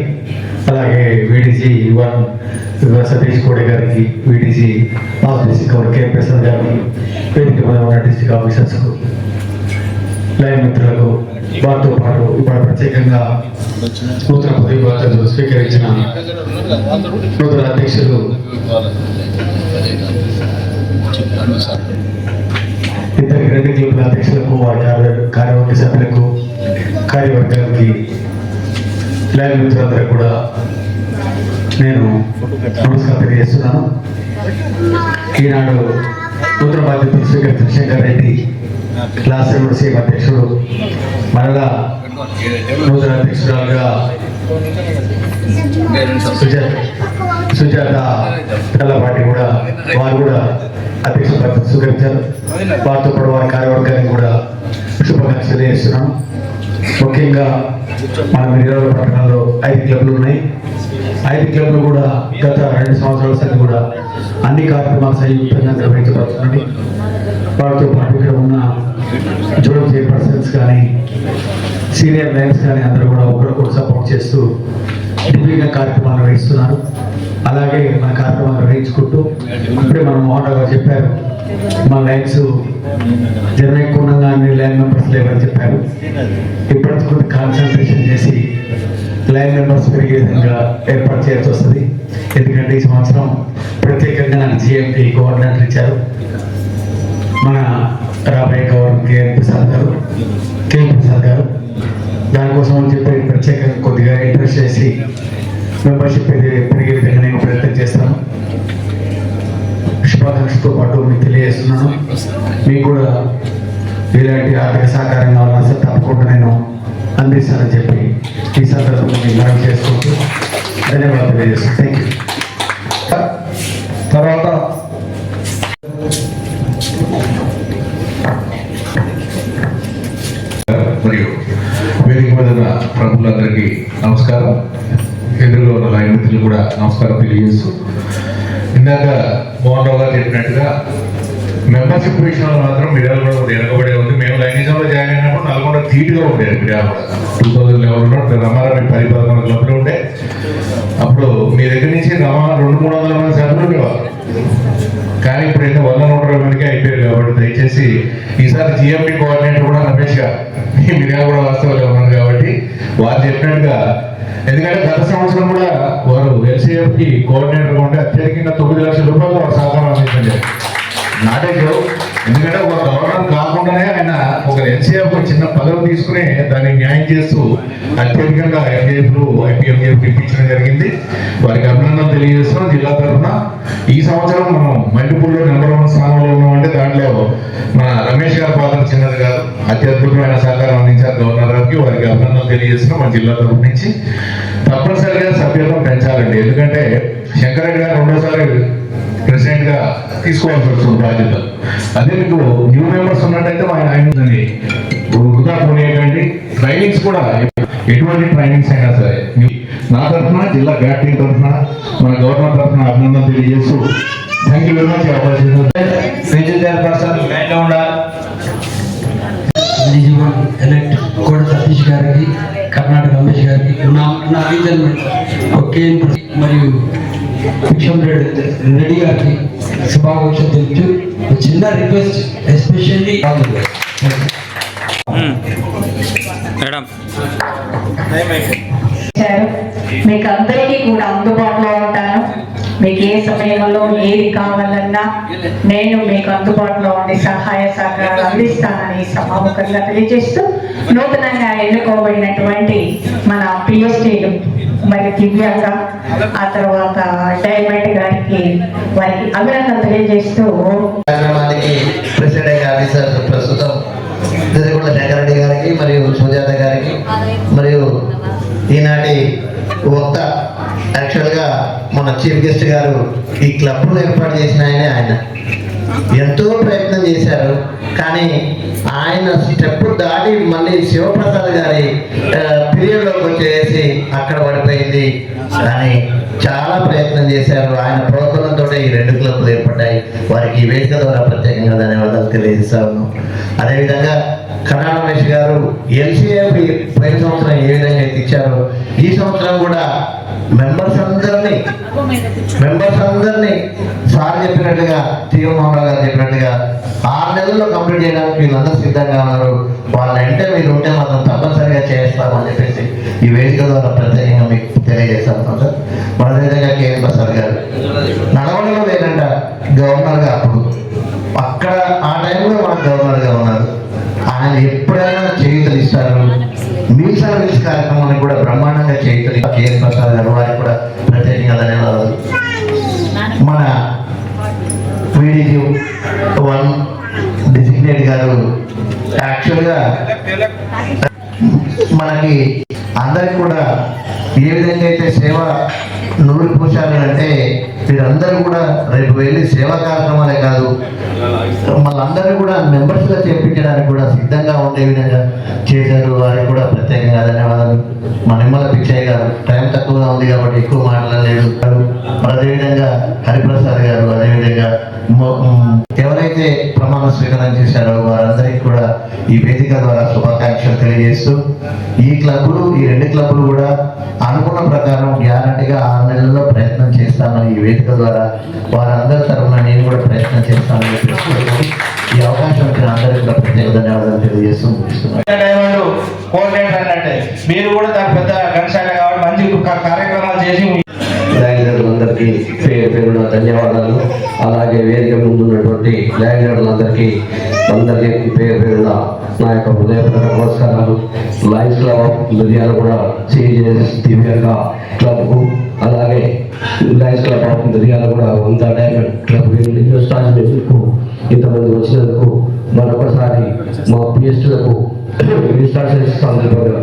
అలాగే వీడీసీ 1 సతీష్ కోడే గారికి, వీడీసీ డిస్ట్రిక్ట్ కవర్ కే ప్రసాద్ గారికి, వేదిక మీద ఉన్న డిస్ట్రిక్ట్ ఆఫీసర్స్కు, లైన్ మిత్రులకు, వారితో పాటు ఇప్పుడు ప్రత్యేకంగా నూతన పదవి బాధ్యతలు స్వీకరించిన నూతన అధ్యక్షులు ఇద్దరు 2 క్లబ్ల అధ్యక్షులకు, వారి కార్యవర్గ సభ్యులకు, కార్యవర్గానికి, లైన్ మిత్రులందరూ కూడా నేను నమస్కారం తెలియజేస్తున్నాను. ఈనాడు నూతన బాధ్యతలు స్వీకరించిన శంకర్ రెడ్డి క్లాస్ సేవ అధ్యక్షుడు, మరలా నూతన అధ్యక్షురాలుగా సుజాత తెల్లపాటి కూడా, వారు కూడా అధ్యక్ష బాధ్యత స్వీకరించారు. వారితో పాటు వారి కార్యవర్గానికి కూడా శుభాకాంక్షలు తెలియజేస్తున్నాను. ముఖ్యంగా మన మిర్యాలగూడ పట్టణంలో 5 క్లబ్లు ఉన్నాయి. 5 క్లబ్లు కూడా గత 2 సంవత్సరాల సంది కూడా అన్ని కార్యక్రమాలు సంయుక్తంగా నిర్వహించబడుతున్నాయి. వారితో పాటు ఇక్కడ ఉన్న జోన్ చైర్పర్సన్స్ కానీ, సీనియర్ లైన్స్ కానీ అందరూ కూడా ఒకరికొకరు సపోర్ట్ చేస్తూ దివ్యంగా కార్యక్రమాలు నిర్వహిస్తున్నారు. అలాగే మన కార్యక్రమాలు నిర్వహించుకుంటూ ఇప్పుడే మన మోహన్ రావు చెప్పారు, మా లైన్స్ జనం ఎక్కువ ఉండగా అన్ని లైన్ మెంబర్స్ లేవని చెప్పారు. ఇప్పటికి కొంత కాన్సన్ట్రేషన్ చేసి లైన్ మెంబర్స్ పెరిగే విధంగా ఏర్పాటు చేయాల్సి వస్తుంది. ఎందుకంటే ఈ సంవత్సరం ప్రత్యేకంగా నాకు జిఎంపీ కోఆర్డినేటర్ ఇచ్చారు మన రాబోయే గవర్నర్ కేఎం ప్రసాద్ గారు. దానికోసం అని చెప్పి ప్రత్యేకంగా కొద్దిగా ఇంట్రెస్ట్ చేసి మెంబర్షిప్ పెరిగే విధంగా నేను ప్రయత్నం చేస్తాను. శుభాకాంక్షలతో పాటు మీకు తెలియజేస్తున్నాను. మీకు కూడా ఇలాంటి ఆర్థిక సహకారం కావాలన్నా సార్ తప్పకుండా నేను అందిస్తానని చెప్పి ఈ సందర్భంగా మీకు మనం చేసుకుంటూ ధన్యవాదాలు తెలియజేస్తాను. Thank you. తర్వాత మరియు వేదిక మీద ఉన్న ప్రముఖులందరికీ నమస్కారం. ఎదురుగా ఉన్న లైన్ మిత్రులు కూడా నమస్కారం తెలియజేస్తూ, ఇందాక మోహన్ రావు గారు చెప్పినట్టుగా మెంబర్షిప్ విషయంలో మాత్రం మిర్యాలగూడ వెనకబడే ఉంది. మేము లైనిజంలో జాయిన్ అయినప్పుడు నల్గొండ ధీటుగా ఉండేది. మిర్యాలగూడ 2011లో రమారా మీ 10-11 క్లబ్లు ఉండే. అప్పుడు మీ దగ్గర నుంచి 200-300 మంది సభ్యులు ఉండేవారు. కానీ ఇప్పుడైతే 100-120 మందికి అయిపోయారు. కాబట్టి దయచేసి ఈసారి జిఎంపీ కోఆర్డినేటర్ కూడా రమేష్ గారు మిర్యాలగూడ వాస్తవాలు ఉన్నారు కాబట్టి వారు చెప్పినట్టుగా, ఎందుకంటే గత సంవత్సరం కూడా వారు ఎల్సీఎఫ్కి కోఆర్డినేటర్గా ఉంటే అత్యధికంగా 9 లక్షల రూపాయలు వారు సహకారం అందించండి. నాటే జోక్. ఎందుకంటే ఒక గవర్నర్ కాకుండానే ఆయన ఒక ఎన్సీఎఫ్ చిన్న పదవి తీసుకుని దాన్ని న్యాయం చేస్తూ అత్యధికంగా ఎంజేఎఫ్లు ఐపీఎంజేఎఫ్ ఇప్పించడం జరిగింది. వారికి అభినందనలు తెలియజేస్తున్నాం. జిల్లా తరఫున ఈ సంవత్సరం మనం మల్టిపుల్లో నెంబర్ 1 స్థానంలో ఉన్నామంటే దాంట్లో మన రమేష్ గారి పాత్ర చిన్నది కాదు. అత్యద్భుతమైన సహకారం అందించారు గవర్నర్ గారికి. వారికి అభినందనలు తెలియజేస్తున్నాం. మన జిల్లా తరఫు నుంచి తప్పనిసరిగా సభ్యత్వం పెంచాలండి. ఎందుకంటే శంకరెడ్డి గారు 2వ సారి ప్రెసిడెంట్ గా తీసుకోవాల్సి వస్తుంది బాధ్యతలు. అదే మీకు న్యూ మెంబర్స్ ఉన్నట్టయితే ఆయన వృధా పోనీయండి. ట్రైనింగ్స్ కూడా ఎటువంటి ట్రైనింగ్స్ అయినా సరే నా తరఫున, జిల్లా బ్యాట్ టీం తరఫున, మన గవర్నర్ తరఫున అభినందనలు తెలియజేస్తూ thank you very much. Region chairperson లైన్లో ఉండాలి. ఎలక్ట్ కోడ సతీష్ గారికి, కర్ణాటక రమేష్ గారికి, నా రీజన్ మరియు భిక్షం రెడ్డి గారికి శుభాకాంక్షలు తెలుపుతూ చిన్న రిక్వెస్ట్ ఎస్పెషల్లీ మీకు అందరికీ కూడా అందుబాటులో ఉంటాను. మీకు ఏ సమయంలో ఏది కావాలన్నా నేను మీకు అందుబాటులో ఉండి సహాయ సహకారాలు అందిస్తానని సభాముఖంగా తెలియజేస్తూ నూతనంగా ఎన్నుకోబడినటువంటి మన పిఎస్టీలు మరి దివ్యాంగ ఆ తర్వాత డైమండ్ గారికి వారికి అభినందన తెలియజేస్తూ కార్యక్రమానికి ప్రెసిడెంట్ ఆఫీసర్ ప్రస్తుతం తిరుమల శంకరెడ్డి గారికి మరియు సుజాత గారికి మరియు ఈనాటి వక్త యాక్చువల్గా మన చీఫ్ గెస్ట్ గారు ఈ క్లబ్ను ఏర్పాటు చేసిన ఆయన ఎంతో ప్రయత్నం చేశారు. కానీ ఆయన స్టెప్ దాటి మళ్ళీ శివప్రసాద్ గారి పీరియడ్లోకి వచ్చేసి అక్కడ పడిపోయింది. కానీ చాలా ప్రయత్నం చేశారు. ఆయన ప్రోత్సాహంతో ఈ 2 క్లబ్లు ఏర్పడ్డాయి. వారికి ఈ వేదిక ద్వారా ప్రత్యేకంగా ధన్యవాదాలు తెలియజేస్తాను. అదేవిధంగా కన్నా రమేష్ గారు LCF పోయిన సంవత్సరం ఏ విధంగా అయితే ఇచ్చారో ఈ సంవత్సరం కూడా మెంబర్స్ అందరినీ సార్ చెప్పినట్టుగా తీవ్రమోహన్ గారు చెప్పినట్టుగా 6 నెలల్లో కంప్లీట్ చేయడానికి వీళ్ళందరూ సిద్ధంగా ఉన్నారు. వాళ్ళంటే మీరు ఉంటే మాత్రం తప్పనిసరిగా చేస్తామని చెప్పేసి ఈ వేదిక ద్వారా ప్రత్యేకంగా మీకు తెలియజేస్తాను సార్. అదేవిధంగా KN ప్రసాద్ గారు నడవడిలో లేదంట గవర్నర్గా అప్పుడు అక్కడ ఆ టైంలో మన గవర్నర్గా ఉన్నారు. ఆయన ఎప్పుడైనా చేయుతలు ఇస్తారు. మీ సర్వీస్ కార్యక్రమాన్ని కూడా బ్రహ్మాండంగా చేయుతలు KN ప్రసాద్ గారు వారికి కూడా ప్రత్యేకంగా ధన్యవాదాలు. మన VDG1 డిజిగ్నేట్ గారు యాక్చువల్గా మనకి అందరికి కూడా ఏ విధంగా అయితే సేవ నూరు పూశాలి అంటే వీరందరూ కూడా రేపు వెళ్ళి సేవా కార్యక్రమాలే కాదు మళ్ళందరూ కూడా మెంబర్స్గా చేర్పించడానికి కూడా సిద్ధంగా ఉండే విధంగా చేశారు. వారికి కూడా ప్రత్యేకంగా ధన్యవాదాలు. మన నిమ్మల పిచ్చయ్య గారు టైం తక్కువగా ఉంది కాబట్టి ఎక్కువ మాట్లాడలేదు. అదేవిధంగా హరిప్రసాద్ గారు అదేవిధంగా ఎవరైతే ప్రమాణ స్వీకారం చేశారో వారందరికీ కూడా ఈ వేదిక ద్వారా శుభాకాంక్షలు తెలియజేస్తూ ఈ 2 క్లబ్లు కూడా అనుకున్న ప్రకారం గ్యారంటీగా 6 నెలల్లో ప్రయత్నం చేస్తామని ఈ వేదిక ద్వారా వారందరి తరఫున నేను కూడా ప్రయత్నం చేస్తానని చెప్పి ఈ అవకాశం ఇచ్చిన అందరికీ కూడా ప్రత్యేక ధన్యవాదాలు తెలియజేస్తూ మీరు కూడా దాని పెద్ద ఘనశాల కాబట్టి మంచి కార్యక్రమాలు చేసి అందరికీ పేరున ధన్యవాదాలు. అలాగే వేదిక ముందున్నటువంటి న్యాయవాదులందరికీ పేరున నా యొక్క హృదయపూర్వక నమస్కారాలు. లయన్స్ క్లబ్ ఆఫ్ లుధియానా కూడా CJS దివ్యాంగ క్లబ్కు అలాగే లయన్స్ క్లబ్ ఆఫ్ లుధియానా కూడా 100 డైమండ్ క్లబ్ ఇన్స్టాల్మెంట్కు ఇంతమంది వచ్చినందుకు మరొకసారి మా పిఎస్టీలకు ఇన్స్టాల్మెంట్స్ సందర్భంగా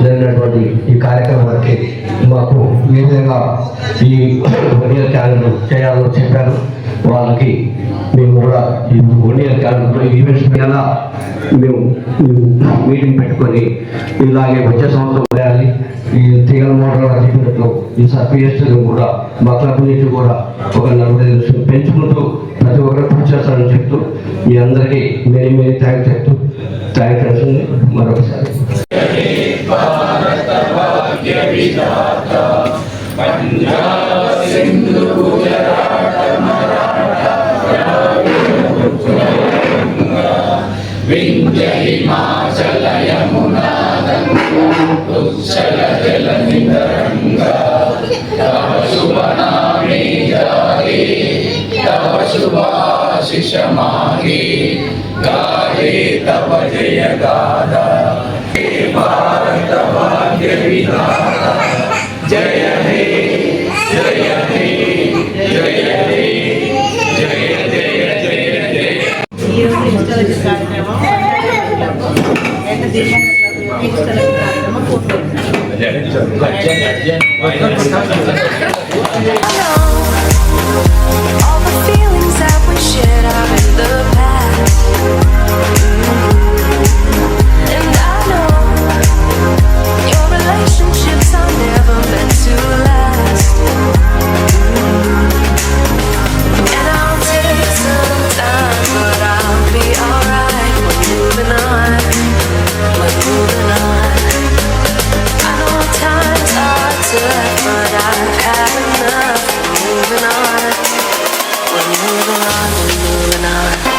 జరిగినటువంటి ఈ కార్యక్రమానికి మాకు ఏ విధంగా ఈ వనియర్ క్యాలెండర్ చేయాలో చెప్పారు. వాళ్ళకి మేము కూడా ఈ వనియర్ క్యాలెండర్ ఈవెంట్స్ మీద మేము మీటింగ్ పెట్టుకొని ఇలాగే వచ్చే సంవత్సరం చేయాలి. ఈ తీగల మోటార్ చెప్పినట్లు ఈ పిఎస్టీలు కూడా మా క్లబ్ నుంచి కూడా ఒక 40 పెంచుకుంటూ ప్రతి ఒక్కరు కృషి చేస్తారని చెప్తూ మీ అందరికీ మెనీ థ్యాంక్స్ చెప్తూ థ్యాంక్స్ మరొకసారి. गाहे तव जय गाथा हे भारत भाग्य विधाता जय हे जय हे जय हे जय जय जय जय. ఈ రోజు ఇన్స్టాలేషన్ కార్యక్రమం ఎంత దివ్యాంగ క్లబ్ యొక్క ఇన్స్టాలేషన్ కార్యక్రమం All the feelings that we shared are in the past. And I know your relationships are never meant to last. on. We're moving on, we're moving on.